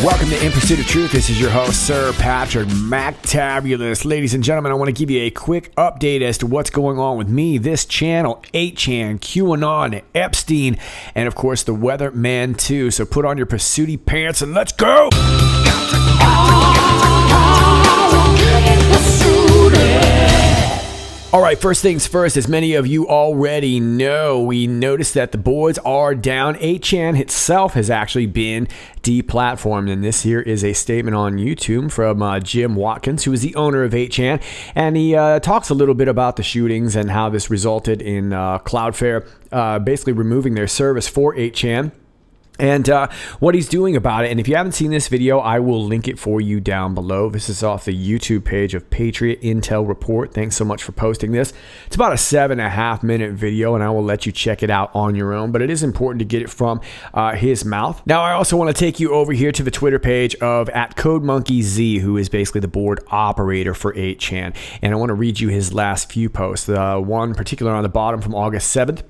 Welcome to In Pursuit of Truth. This is your host, Sir Patrick MacTabulous. Ladies and gentlemen, I want to give you a quick update as to what's going on with me, this channel, 8Chan, QAnon, Epstein, and of course the Weatherman too. So put on your pursuity pants and let's go! All right, first things first, as many of you already know, we noticed that the boards are down. 8Chan itself has actually been deplatformed, and this here is a statement on YouTube from Jim Watkins, who is the owner of 8Chan, and he talks a little bit about the shootings and how this resulted in Cloudflare basically removing their service for 8Chan. And what he's doing about it. And if you haven't seen this video, I will link it for you down below. This is off the YouTube page of Patriot Intel Report. Thanks so much for posting this. It's about a 7.5 minute video, and I will let you check it out on your own. But it is important to get it from his mouth. Now, I also want to take you over here to the Twitter page of @CodeMonkeyZ, who is basically the board operator for 8Chan. And I want to read you his last few posts. One particular on the bottom from August 7th.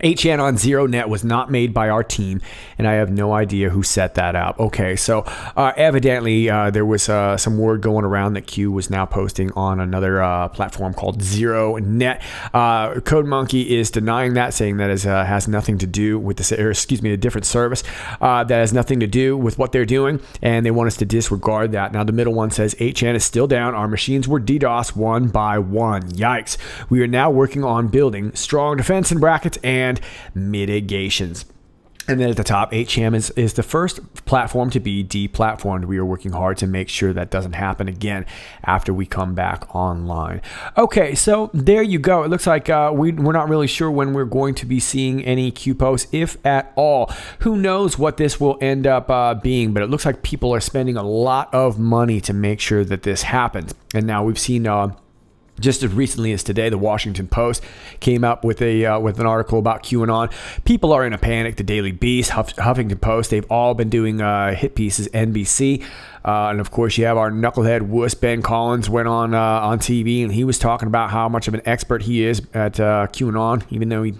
8Chan on ZeroNet was not made by our team, and I have no idea who set that up. Okay, so evidently there was some word going around that Q was now posting on another platform called ZeroNet. CodeMonkey is denying that, saying that has nothing to do with this, or excuse me, a different service that has nothing to do with what they're doing, and they want us to disregard that. Now the middle one says 8Chan is still down. Our machines were DDoS one by one. Yikes! We are now working on building strong defense in brackets and mitigations. And then at the top, 8Chan is the first platform to be deplatformed. We are working hard to make sure that doesn't happen again after we come back online. Okay, so there you go. It looks like we're not really sure when we're going to be seeing any Q posts, if at all. Who knows what this will end up being, but it looks like people are spending a lot of money to make sure that this happens. And now we've seen just as recently as today, the Washington Post came up with an article about QAnon. People are in a panic. The Daily Beast, Huffington Post, they've all been doing hit pieces. NBC, and of course you have our knucklehead wuss Ben Collins went on TV, and he was talking about how much of an expert he is at QAnon, even though he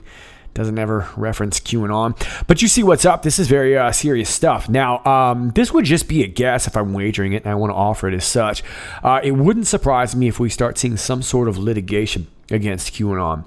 doesn't ever reference QAnon. But you see what's up. This is very serious stuff. Now, this would just be a guess if I'm wagering it, and I want to offer it as such. It wouldn't surprise me if we start seeing some sort of litigation against QAnon.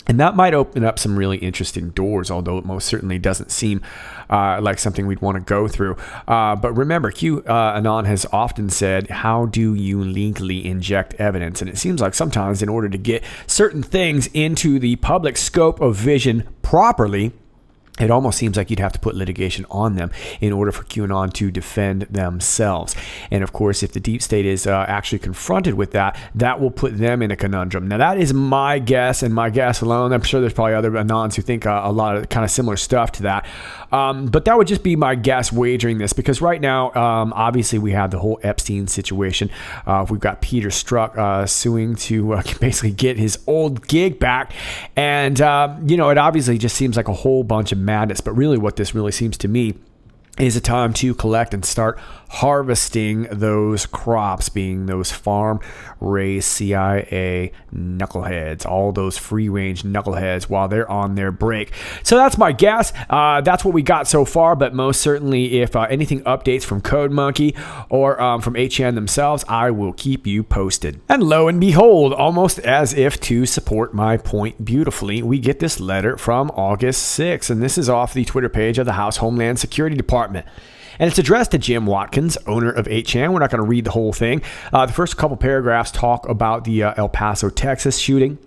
And that might open up some really interesting doors, although it most certainly doesn't seem like something we'd want to go through. But remember, QAnon has often said, how do you legally inject evidence? And it seems like sometimes in order to get certain things into the public scope of vision properly, it almost seems like you'd have to put litigation on them in order for QAnon to defend themselves. And of course, if the deep state is actually confronted with that, that will put them in a conundrum. Now, that is my guess, and my guess alone. I'm sure there's probably other Anons who think a lot of kind of similar stuff to that. But that would just be my guess wagering this, because right now, obviously, we have the whole Epstein situation. We've got Peter Strzok suing to basically get his old gig back. And, it obviously just seems like a whole bunch of madness, but really what this really seems to me is a time to collect and start harvesting those crops, being those farm-raised CIA knuckleheads, all those free-range knuckleheads while they're on their break. So that's my guess. That's what we got so far, but most certainly if anything updates from CodeMonkey or from 8Chan themselves, I will keep you posted. And lo and behold, almost as if to support my point beautifully, we get this letter from August 6th, and this is off the Twitter page of the House Homeland Security Department. And it's addressed to Jim Watkins, owner of 8Chan. We're not going to read the whole thing. The first couple paragraphs talk about the El Paso, Texas shooting.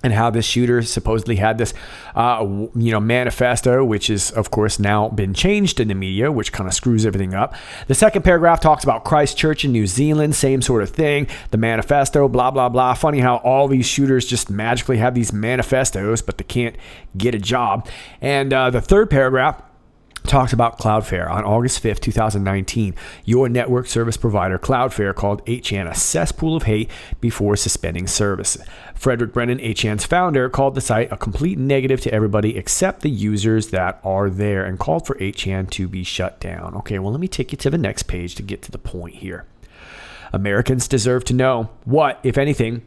and how this shooter supposedly had this, manifesto, which is, of course, now been changed in the media, which kind of screws everything up. The second paragraph talks about Christchurch in New Zealand, same sort of thing. The manifesto, blah, blah, blah. Funny how all these shooters just magically have these manifestos, but they can't get a job. And the third paragraph talks about Cloudflare. On August 5th, 2019, your network service provider, Cloudflare, called 8Chan a cesspool of hate before suspending service. Frederick Brennan, 8Chan's founder, called the site a complete negative to everybody except the users that are there and called for 8Chan to be shut down. Okay, well, let me take you to the next page to get to the point here. Americans deserve to know what, if anything,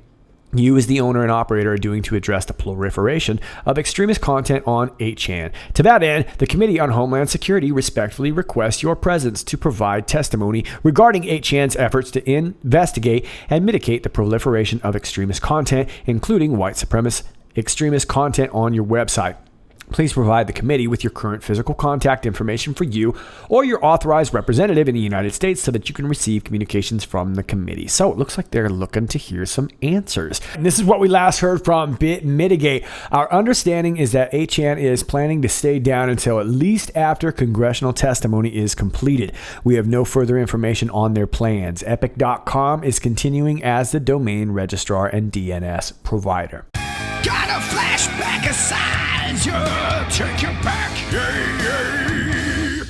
you as the owner and operator are doing to address the proliferation of extremist content on 8Chan. To that end, the Committee on Homeland Security respectfully requests your presence to provide testimony regarding 8Chan's efforts to investigate and mitigate the proliferation of extremist content, including white supremacist extremist content on your website. Please provide the committee with your current physical contact information for you or your authorized representative in the United States so that you can receive communications from the committee. So it looks like they're looking to hear some answers. And this is what we last heard from BitMitigate. Our understanding is that 8Chan is planning to stay down until at least after congressional testimony is completed. We have no further information on their plans. Epic.com is continuing as the domain registrar and DNS provider. Got a flashback aside, take you back,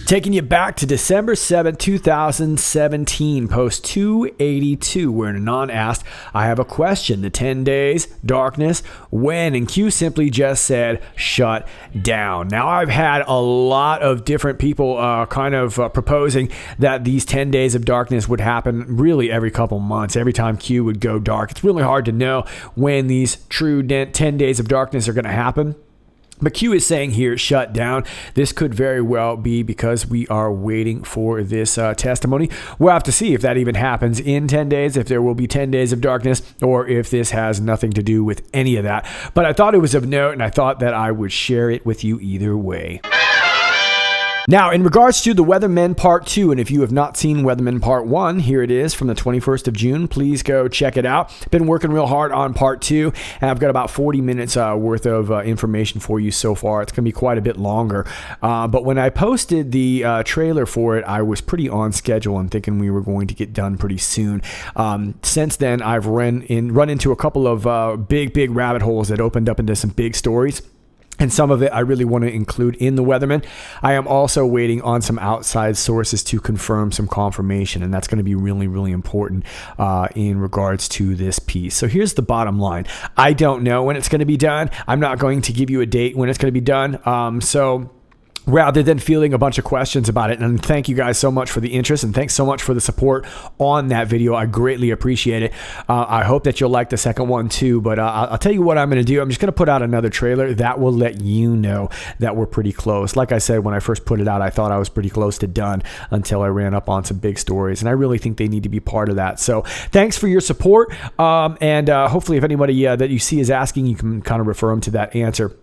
Taking you back to December 7, 2017, post 282, where Anon asked, I have a question. The 10 days, darkness, when? And Q simply just said, shut down. Now, I've had a lot of different people proposing that these 10 days of darkness would happen really every couple months, every time Q would go dark. It's really hard to know when these true 10 days of darkness are going to happen. But Q is saying here, shut down. This could very well be because we are waiting for this testimony. We'll have to see if that even happens in 10 days, if there will be 10 days of darkness, or if this has nothing to do with any of that. But I thought it was of note, and I thought that I would share it with you either way. Now, in regards to the Weathermen Part 2, and if you have not seen Weathermen Part 1, here it is from the 21st of June. Please go check it out. Been working real hard on Part 2, and I've got about 40 minutes worth of information for you so far. It's going to be quite a bit longer. But when I posted the trailer for it, I was pretty on schedule and thinking we were going to get done pretty soon. Since then, I've run into a couple of big rabbit holes that opened up into some big stories. And some of it I really want to include in the Weatherman. I am also waiting on some outside sources to confirm some confirmation, and that's going to be really, really important in regards to this piece. So here's the bottom line. I don't know when it's going to be done. I'm not going to give you a date when it's going to be done. So rather than fielding a bunch of questions about it, and thank you guys so much for the interest, and thanks so much for the support on that video. I greatly appreciate it. I hope that you'll like the second one too, but I'll tell you what I'm going to do. I'm just going to put out another trailer that will let you know that we're pretty close. Like I said, when I first put it out, I thought I was pretty close to done until I ran up on some big stories, and I really think they need to be part of that. So thanks for your support, and hopefully if anybody that you see is asking, you can kind of refer them to that answer.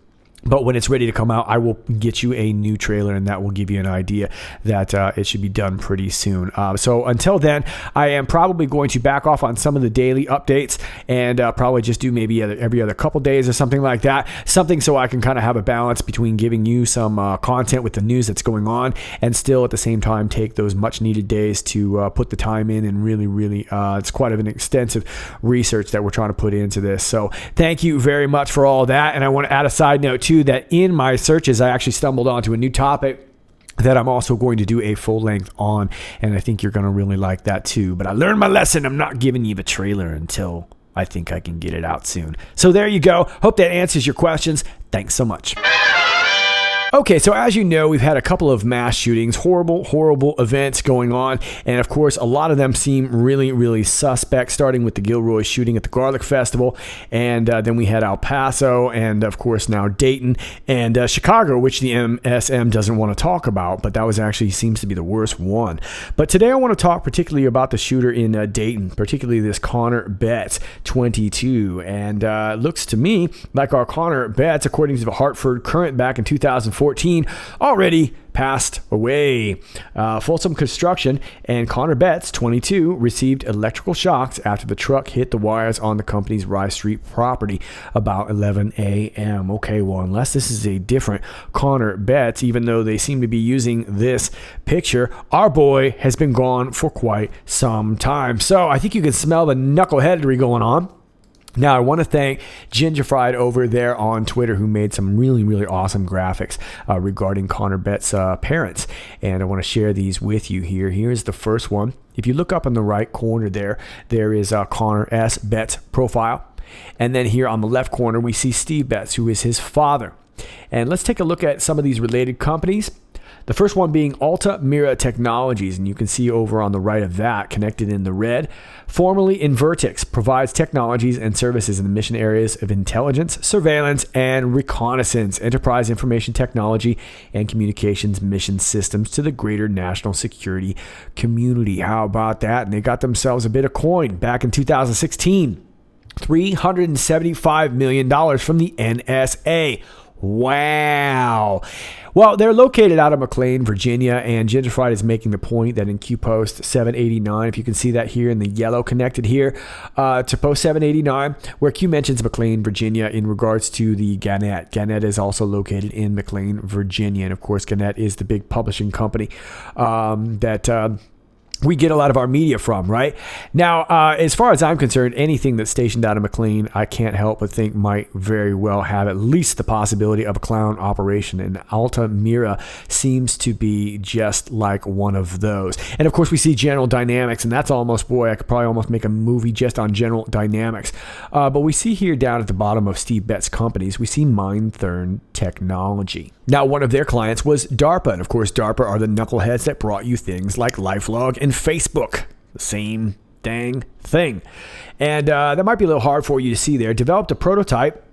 But when it's ready to come out, I will get you a new trailer, and that will give you an idea that it should be done pretty soon. So until then, I am probably going to back off on some of the daily updates and probably just do maybe every other couple days or something like that. Something so I can kind of have a balance between giving you some content with the news that's going on and still at the same time take those much needed days to put the time in and really, it's quite an extensive research that we're trying to put into this. So thank you very much for all that. And I want to add a side note too, that in my searches, I actually stumbled onto a new topic that I'm also going to do a full length on, and I think you're going to really like that too. But I learned my lesson. I'm not giving you the trailer until I think I can get it out soon. So there you go. Hope that answers your questions. Thanks so much. Okay, so as you know, we've had a couple of mass shootings, horrible events going on, and of course, a lot of them seem really suspect, starting with the Gilroy shooting at the Garlic Festival, and then we had El Paso, and of course now Dayton, and Chicago, which the MSM doesn't want to talk about, but that was actually seems to be the worst one. But today I want to talk particularly about the shooter in Dayton, particularly this Connor Betts, 22, and looks to me like our Connor Betts, according to the Hartford Current back in 2004, 2014 already passed away. Folsom Construction and Connor Betts, 22, received electrical shocks after the truck hit the wires on the company's Rye Street property about 11 a.m. Okay, well, unless this is a different Connor Betts, even though they seem to be using this picture, our boy has been gone for quite some time. So I think you can smell the knuckleheadery going on. Now, I want to thank Ginger Fried over there on Twitter, who made some really, really awesome graphics regarding Connor Betts' parents. And I want to share these with you here. Here's the first one. If you look up in the right corner there is Connor S. Betts' profile. And then here on the left corner, we see Steve Betts, who is his father. And let's take a look at some of these related companies. The first one being Altamira Technologies, and you can see over on the right of that, connected in the red, formerly Invertix, provides technologies and services in the mission areas of intelligence, surveillance, and reconnaissance, enterprise information technology, and communications mission systems to the greater national security community. How about that? And they got themselves a bit of coin back in 2016. $375 million from the NSA. Wow. Well, they're located out of McLean, Virginia, and Ginger Fried is making the point that in Q Post 789, if you can see that here in the yellow connected here to Post 789, where Q mentions McLean, Virginia in regards to the Gannett. Gannett is also located in McLean, Virginia, and of course, Gannett is the big publishing company that we get a lot of our media from, right? Now, as far as I'm concerned, anything that's stationed out of McLean, I can't help but think might very well have at least the possibility of a clown operation, and Altamira seems to be just like one of those. And of course, we see General Dynamics, and that's almost, boy, I could probably almost make a movie just on General Dynamics. But we see here down at the bottom of Steve Betts' companies, we see Mindthern Technology. Now, one of their clients was DARPA, and of course, DARPA are the knuckleheads that brought you things like LifeLog and Facebook. The same dang thing. And that might be a little hard for you to see there. Developed a prototype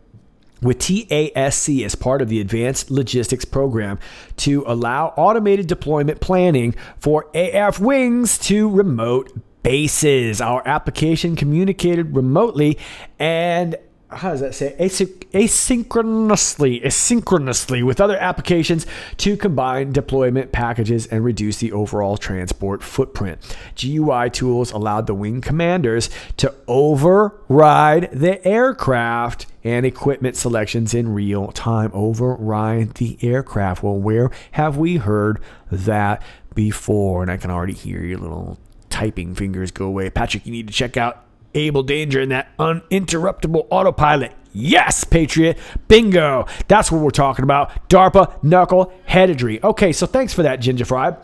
with TASC as part of the Advanced Logistics Program to allow automated deployment planning for AF wings to remote bases. Our application communicated remotely and how does that say? Asynchronously with other applications to combine deployment packages and reduce the overall transport footprint. GUI tools allowed the wing commanders to override the aircraft and equipment selections in real time. Override the aircraft. Well, where have we heard that before? And I can already hear your little typing fingers go away. Patrick, you need to check out Able Danger and that uninterruptible autopilot. Yes, Patriot. Bingo. That's what we're talking about. DARPA knuckleheadedry. Okay, so thanks for that, Ginger Fried.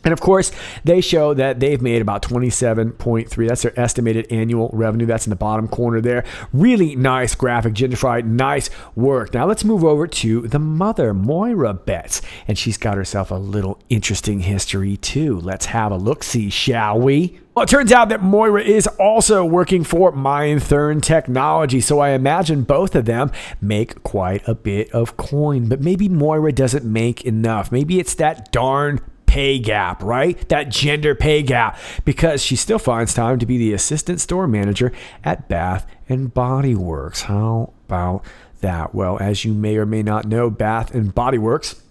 And of course, they show that they've made about 27.3. That's their estimated annual revenue. That's in the bottom corner there. Really nice graphic, Ginger Fried. Nice work. Now let's move over to the mother, Moira Betts. And she's got herself a little interesting history too. Let's have a look-see, shall we? Well, it turns out that Moira is also working for Mindthern Technology, so I imagine both of them make quite a bit of coin. But maybe Moira doesn't make enough. Maybe it's that darn pay gap, right? That gender pay gap, because she still finds time to be the assistant store manager at Bath and Body Works. How about that? Well, as you may or may not know, Bath and Body Works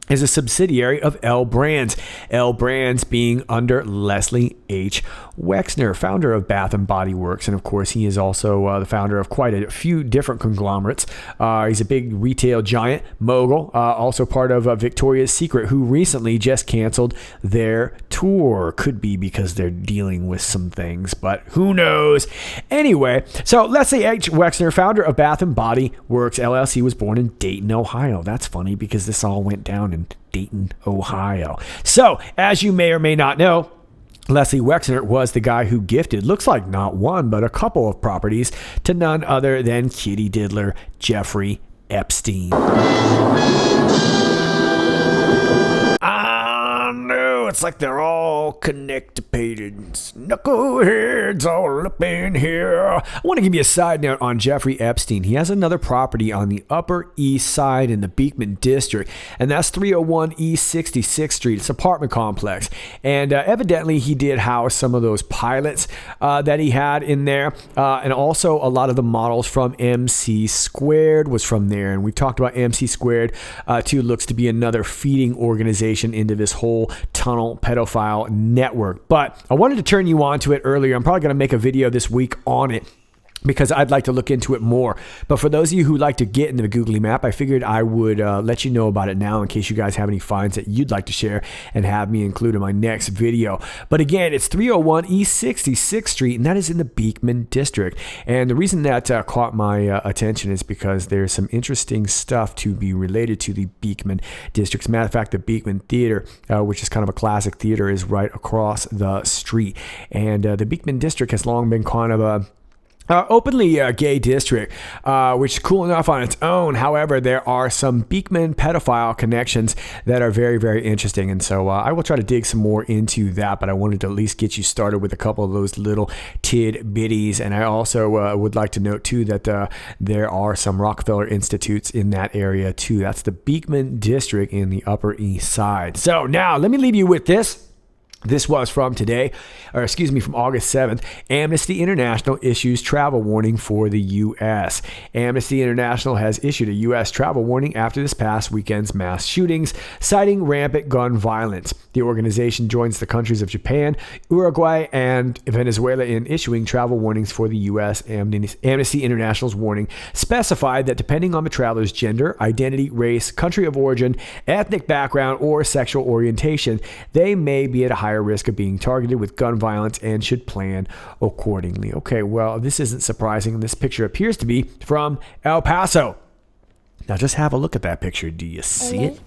is a subsidiary of L Brands. L Brands being under Leslie H. Wexner, founder of Bath and Body Works. And of course, he is also the founder of quite a few different conglomerates. He's a big retail giant, mogul, also part of Victoria's Secret, who recently just canceled their tour. Could be because they're dealing with some things, but who knows? Anyway, so Leslie H. Wexner, founder of Bath and Body Works LLC, was born in Dayton, Ohio. That's funny because this all went down in Dayton, Ohio. So, as you may or may not know, Leslie Wexner was the guy who gifted, looks like not one, but a couple of properties to none other than kitty diddler Jeffrey Epstein. No, know, it's like they're all connected. Knuckleheads all up in here. I want to give you a side note on Jeffrey Epstein. He has another property on the Upper East Side in the Beekman District, and that's 301 East 66th Street. It's an apartment complex, and evidently he did house some of those pilots that he had in there, and also a lot of the models from MC Squared was from there. And we've talked about MC Squared too. Looks to be another feeding organization into this whole tunnel pedophile network. But I wanted to turn you on to it earlier. I'm probably going to make a video this week on it, because I'd like to look into it more. But for those of you who like to get into the googly map, I figured I would let you know about it now in case you guys have any finds that you'd like to share and have me include in my next video. But again, it's 301 East 66th Street, and that is in the Beekman District. And the reason that caught my attention is because there's some interesting stuff to be related to the Beekman District. As a matter of fact, the Beekman Theater, which is kind of a classic theater, is right across the street. And the Beekman District has long been kind of a openly gay district, which is cool enough on its own. However, there are some Beekman pedophile connections that are very, very interesting. And so I will try to dig some more into that, but I wanted to at least get you started with a couple of those little tidbitties. And I also would like to note too that there are some Rockefeller Institutes in that area too. That's the Beekman District in the Upper East Side. So now let me leave you with this. This was from today, or excuse me, from August 7th. Amnesty International issues travel warning for the U.S. Amnesty International has issued a U.S. travel warning after this past weekend's mass shootings, citing rampant gun violence. The organization joins the countries of Japan, Uruguay, and Venezuela in issuing travel warnings for the U.S. Amnesty International's warning specified that depending on the traveler's gender, identity, race, country of origin, ethnic background, or sexual orientation, they may be at a higher risk of being targeted with gun violence and should plan accordingly. Okay, well, this isn't surprising. This picture appears to be from El Paso. Now just have a look at that picture. Do you see it?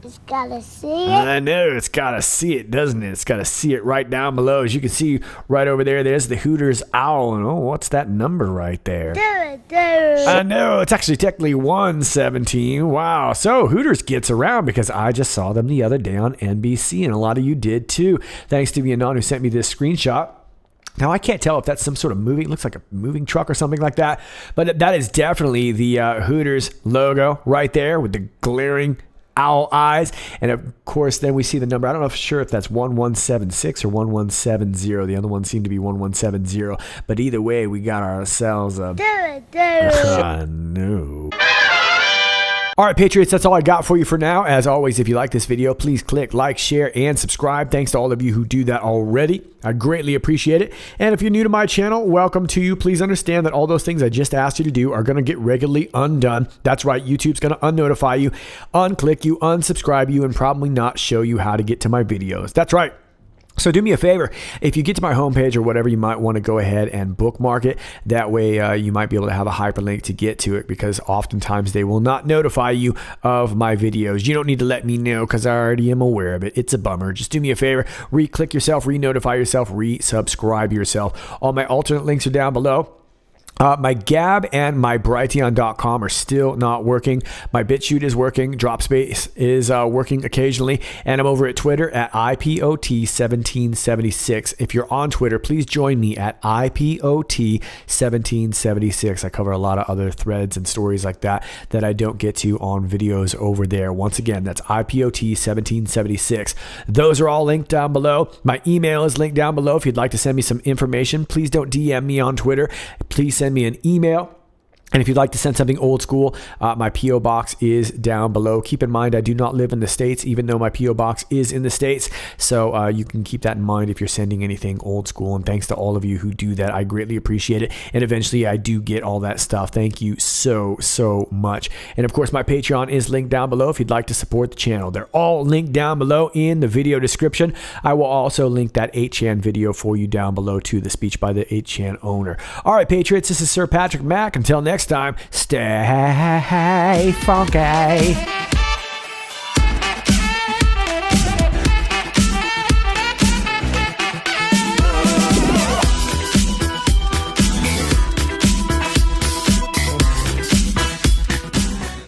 It's gotta see it. I know, it's gotta see it, doesn't it? It's gotta see it right down below. As you can see right over there, there's the Hooters owl. And oh, what's that number right there? I know, it's actually technically 117. Wow. So Hooters gets around because I just saw them the other day on NBC, and a lot of you did too. Thanks to Vianon who sent me this screenshot. Now, I can't tell if that's some sort of moving, it looks like a moving truck or something like that, but that is definitely the Hooters logo right there with the glaring owl eyes. And of course, then we see the number. I don't know if that's 1176 or 1170. The other one seemed to be 1170. But either way, we got ourselves a... no. All right, Patriots, that's all I got for you for now. As always, if you like this video, please click like, share, and subscribe. Thanks to all of you who do that already. I greatly appreciate it. And if you're new to my channel, welcome to you. Please understand that all those things I just asked you to do are going to get regularly undone. That's right. YouTube's going to unnotify you, unclick you, unsubscribe you, and probably not show you how to get to my videos. That's right. So do me a favor, if you get to my homepage or whatever, you might want to go ahead and bookmark it. That way you might be able to have a hyperlink to get to it, because oftentimes they will not notify you of my videos. You don't need to let me know because I already am aware of it. It's a bummer. Just do me a favor, re-click yourself, re-notify yourself, re-subscribe yourself. All my alternate links are down below. My Gab and my Brighteon.com are still not working. My BitChute is working. DropSpace is working occasionally. And I'm over at Twitter at IPOT1776. If you're on Twitter, please join me at IPOT1776. I cover a lot of other threads and stories like that I don't get to on videos over there. Once again, that's IPOT1776. Those are all linked down below. My email is linked down below. If you'd like to send me some information, please don't DM me on Twitter. Please send me an email. And if you'd like to send something old school, my P.O. Box is down below. Keep in mind, I do not live in the States, even though my P.O. Box is in the States. So you can keep that in mind if you're sending anything old school. And thanks to all of you who do that. I greatly appreciate it. And eventually, I do get all that stuff. Thank you so, so much. And of course, my Patreon is linked down below if you'd like to support the channel. They're all linked down below in the video description. I will also link that 8Chan video for you down below too, the speech by the 8Chan owner. All right, Patriots, this is Sir Patrick Mack. Until next time, stay funky.